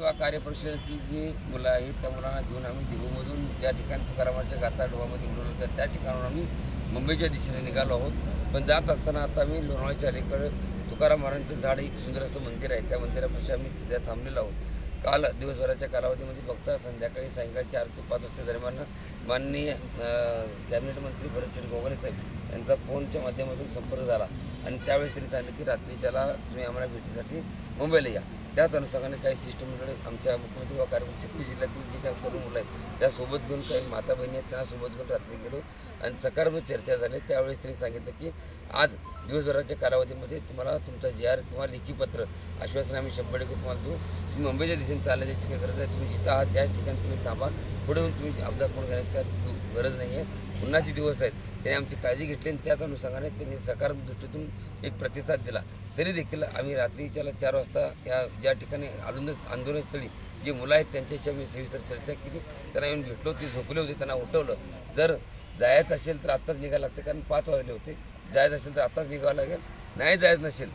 युवा कार्यपरिषदेतील जी मुलं आहेत त्या मुलांना घेऊन आम्ही देहूमधून ज्या ठिकाणी तुकारामाच्या गाथा डोहामध्ये उडवलं होतं त्या ठिकाणावर आम्ही मुंबईच्या दिशेने निघालो आहोत। पण जात असताना आता आम्ही लोणावळ्याच्या अलीकडे तुकाराम महाराजांचं झाड एक सुंदर असं मंदिर आहे, त्या मंदिरापाशी आम्ही तिथे थांबलेलो आहोत। काल दिवसभराच्या कालावधीमध्ये फक्त संध्याकाळी सायंकाळी 4 ते 5 वाजता दरम्यान माननीय कॅबिनेट मंत्री भरतसिंग गोगरे साहेब यांचा फोनच्या माध्यमातून संपर्क झाला आणि त्यावेळेस त्यांनी सांगितलं की रात्रीच्याला तुम्ही आम्हाला भेटीसाठी मुंबईला या। त्याच अनुषंगाने काही सिस्टमकडे आमच्या मुख्यमंत्री व कार्यक्रम 36 जिल्ह्यातील जी काही तरुण मुलं आहेत त्यासोबत घेऊन काही माता बहिणी आहेत त्यांना सोबत घेऊन रात्री गेलो आणि सकारात्मक चर्चा झाली। त्यावेळेस त्यांनी सांगितलं की आज दिवसभराच्या कालावधीमध्ये तुम्हाला तुमचा GR किंवा लेखी पत्र आश्वासन आम्ही 100% तुम्हाला देऊ। तुम्ही मुंबईच्या दिशेने चालण्याची काही गरज नाही, तुम्ही जिथं आहात त्याच ठिकाणी तुम्ही थांबा, पुढे येऊन तुम्ही अपघात करून घेण्याची काय गरज नाही आहे। उन्हाचे दिवस आहेत, त्यांनी आमची काळजी घेतली आणि त्याच अनुषंगाने त्यांनी सकारात्मक दृष्टीतून एक प्रतिसाद दिला। तरी देखील आम्ही रात्रीच्याला 4 वाजता या ज्या ठिकाणी आंदोलनस्थळी जी मुलं आहेत त्यांच्याशी आम्ही सविस्तर चर्चा केली, त्यांना येऊन भेटलो, ते झोपले होते, त्यांना उठवलं। जर जायचं असेल तर आत्ताच निघायला लागते, कारण 5 वाजले होते, जायचं असेल तर आत्ताच निघावं लागेल, नाही जायचं नसेल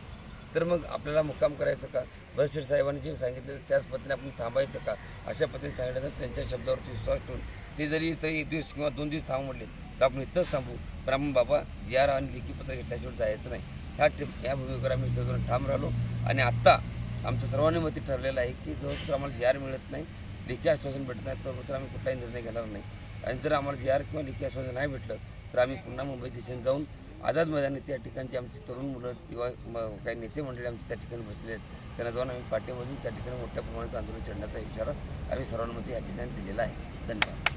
तर मग आपल्याला मुक्काम करायचं का, भरतसिंग साहेबांनी जे सांगितलं त्याच पद्धतीने आपण थांबायचं का, अशा पद्धतीने सांगितलं। त्यांच्या शब्दावरती विश्वास ठेवून ते जरी इथं 1 दिवस किंवा 2 दिवस थांबू म्हटले तर आपण इथंच थांबू, पण आपण बाबा GR आणि लेखी पत्र घेतल्याशिवाय जायचं नाही, ह्या भूमिकेवर आम्ही सर्वजण ठाम राहिलो। आणि आत्ता आमचं सर्वांनी मती ठरलेलं आहे की जोपर्यंत आम्हाला GR मिळत नाही, लेखी आश्वासन भेटत नाही, तोपर्यंत आम्ही कुठलाही निर्णय घेणार नाही। आणि जर आम्हाला GR किंवा लेखी आश्वासन नाही भेटलं तर आम्ही पुन्हा मुंबई दिशेने जाऊन आझाद मैदानी त्या ठिकाणची आमची तरुण मुलं किंवा काही नेते मंडळी आमचे त्या ठिकाणी बसले आहेत, त्यांना जाऊन आम्ही पाठीमधून त्या ठिकाणी मोठ्या प्रमाणात आंदोलन छेडण्याचा इशारा आम्ही सर्वांमध्ये या ठिकाणी दिलेला आहे। धन्यवाद।